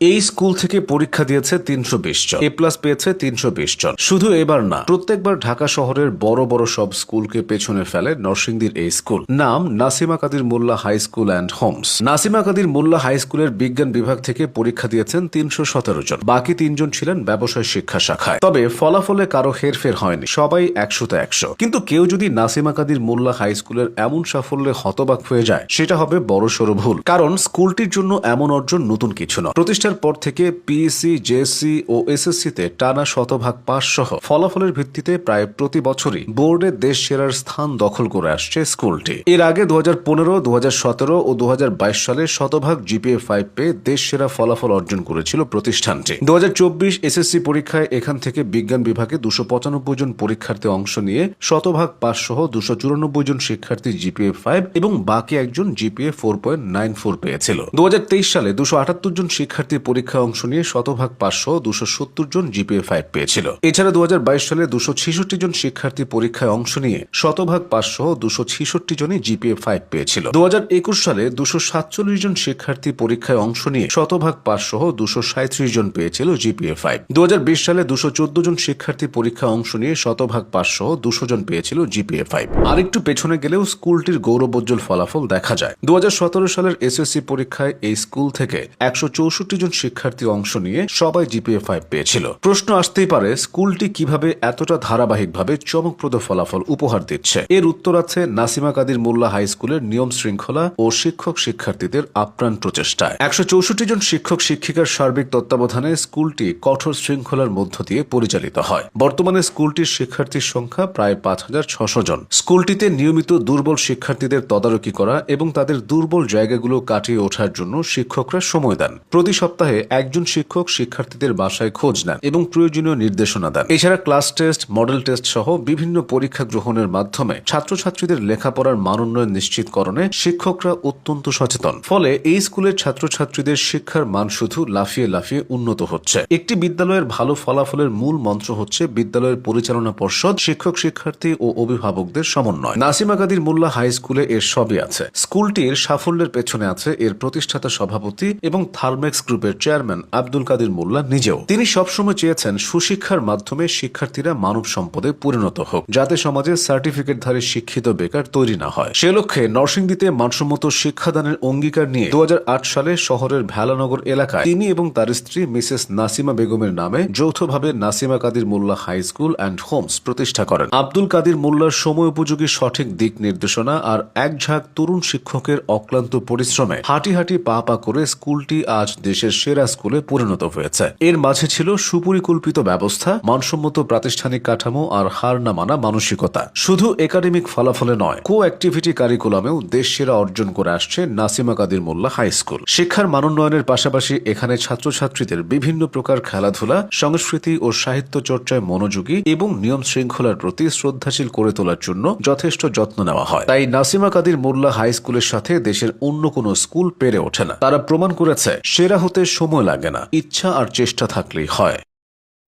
এই স্কুল থেকে পরীক্ষা দিয়েছে ৩২০ জন, এ প্লাস পেয়েছে ৩২০ জন। শুধু এবার না, প্রত্যেকবার ঢাকা শহরের বড় বড় সব স্কুলকে পেছনে ফেলে নরসিংদীর এই স্কুল। নাম Nasima Kadir Molla high school and homes. Nasima Kadir Molla high স্কুলের বিজ্ঞান বিভাগ থেকে পরীক্ষা দিয়েছেন ৩১৭ জন, বাকি ৩ জন ছিলেন ব্যবসায় শিক্ষা শাখায়। তবে ফলাফলে কারো হেরফের হয়নি, সবাই ১০০তে ১০০। কিন্তু কেউ যদি নাসিমা কাদির মোল্লা হাই স্কুলের এমন সাফল্যে হতবাক হয়ে যায়, সেটা হবে বড়সড় ভুল। কারণ স্কুলটির জন্য এমন অর্জন নতুন কিছু নয়। প্রতিষ্ঠার পর থেকে পিএসসি, জেএসসি ও এসএসসিতে টানা শতভাগ পাস সহ ফলাফলের ভিত্তিতে প্রায় প্রতি বছরই বোর্ডে দেশ সেরার স্থান দখল করে আসছে স্কুলটি। এর আগে 2015, 2017 ও 2022 সালে শতভাগ জিপিএ 5 পেয়ে দেশ সেরা ফলাফল অর্জন করেছিল প্রতিষ্ঠানটি। 2024 এসএসসি পরীক্ষায় এখান থেকে বিজ্ঞান বিভাগে 295 জন পরীক্ষার্থী অংশ নিয়ে শতভাগ পাস সহ 294 জন শিক্ষার্থী জিপিএ 5 এবং বাকি একজন জিপিএ 4.94 পেয়েছিল। 2023 সালে 278 জন শিক্ষার্থী পরীক্ষায় অংশ নিয়ে শতভাগ পাস সহ 270 জন জিপিএ 5 পেয়েছিল। এছাড়া 2022 সালে 266 জন শিক্ষার্থী পরীক্ষায় অংশ নিয়ে শতভাগ পাস সহ 266 জনই জিপিএ 5 পেয়েছিল। 2021 সালে 247 জন শিক্ষার্থী পরীক্ষায় অংশ নিয়ে শতভাগ পাস সহ 237 জন পেয়েছিল জিপিএ 5। 2020 সালে 214 জন শিক্ষার্থী পরীক্ষায় অংশ নিয়ে শতভাগ পাস সহ 200 জন পেয়েছিল জিপিএ 5। আরেকটু পেছনে গেলেও স্কুলটির গৌরবোজ্জ্বল ফলাফল দেখা যায়। 2017 সালের এসএসসি পরীক্ষায় এই স্কুল থেকে 164 জন শিক্ষার্থী অংশ নিয়ে সবাই জিপিএ 5 পেয়েছিল। প্রশ্ন আসতেই পারে, স্কুলটি কিভাবে এতটা ধারাবাহিকভাবে চমকপ্রদ ফলাফল উপহার দিচ্ছে? এর উত্তর আছে নাসিমা কাদির মোল্লা হাই স্কুলের নিয়ম শৃঙ্খলা ও শিক্ষক শিক্ষার্থীদের আপ্রাণ প্রচেষ্টায়। 164 জন শিক্ষক শিক্ষিকার সার্বিক তত্ত্বাবধানে স্কুলটি কঠোর শৃঙ্খলার মধ্য দিয়ে পরিচালিত হয়। বর্তমানে স্কুলটির শিক্ষার্থীর সংখ্যা প্রায় 5600 জন। স্কুলটিতে নিয়মিত দুর্বল শিক্ষার্থীদের তদারকি করা এবং তাদের দুর্বল জায়গাগুলো কাটিয়ে ওঠার জন্য শিক্ষকরা সময় দেন। প্রতি সপ্তাহে একজন শিক্ষক শিক্ষার্থীদের বাসায় খোঁজ নেন এবং প্রয়োজনীয় নির্দেশনা দেন। এছাড়া ক্লাস টেস্ট, মডেল টেস্ট সহ বিভিন্ন পরীক্ষা গ্রহণের মাধ্যমে ছাত্রছাত্রীদের লেখাপড়ার মানোন্নয়ন নিশ্চিতকরণে শিক্ষকরা অত্যন্ত সচেতন। ফলে এই স্কুলের ছাত্রছাত্রীদের শিক্ষার মান শুধু লাফিয়ে লাফিয়ে উন্নত হচ্ছে। একটি বিদ্যালয়ের ভালো ফলাফলের মূল মন্ত্র হচ্ছে বিদ্যালয়ের পরিচালনা পর্ষদ, শিক্ষক শিক্ষার্থী ও অভিভাবকদের সমন্বয়। নাসিমা কাদির মোল্লা হাই স্কুলে এর সবই আছে। স্কুলটির সাফল্যের পেছনে আছে এর প্রতিষ্ঠাতা সভাপতি এবং থার্মেক্স গ্রুপের চেয়ারম্যান আব্দুল কাদির মোল্লা নিজেও। তিনি সবসময় চেয়েছেন সুশিক্ষার মাধ্যমে শিক্ষার্থীরা মানব সম্পদে পরিণত হোক, যাতে সমাজে সার্টিফিকেটধারী শিক্ষিত বেকার তৈরি না হয়। সে লক্ষ্যে নরসিংদীতে মানসম্মত শিক্ষাদানের অঙ্গীকার নিয়ে 2008 সালে শহরের ভেলানগর এলাকায় তিনি এবং তার স্ত্রী মিসেস নাসিমা বেগমের নামে যৌথভাবে Nasima Kadir Molla high school and Holmes প্রতিষ্ঠা করেন। আব্দুল কাদির মোল্লার সময় উপযোগী সঠিক দিক নির্দেশনা আর এক ঝাঁক তরুণ শিক্ষকের অক্লান্ত পরিশ্রমে হাঁটি হাঁটি পা পা করে স্কুলটি আজ দেশের সেরা স্কুলে পরিণত হয়েছে। এর মাঝে ছিল সুপরিকল্পিত ব্যবস্থা, মানসম্মত প্রাতিষ্ঠানিক কাঠামো আর হার না মানা মানসিকতা। শুধু একাডেমিক ফলাফলে নয়, কো অ্যাক্টিভিটি কারিকুলামেও দেশ সেরা অর্জন করে আসছে নাসিমা কাদির মোল্লা হাই স্কুল। শিক্ষার মানোন্নয়নের পাশাপাশি এখানে ছাত্রছাত্রীদের বিভিন্ন প্রকার খেলাধুলা, সংস্কৃতি ও সাহিত্য চর্চায় মনোযোগী এবং নিয়ম শৃঙ্খলার প্রতি শ্রদ্ধাশীল করে তোলার জন্য যথেষ্ট যত্ন নেওয়া হয়। তাই নাসিমা কাদির মোল্লা হাই স্কুলের সাথে দেশের অন্য কোনো স্কুল পেরে ওঠে না। তারা প্রমাণ করেছে সেরা হতে সময় লাগে না, ইচ্ছা আর চেষ্টা থাকলেই হয়।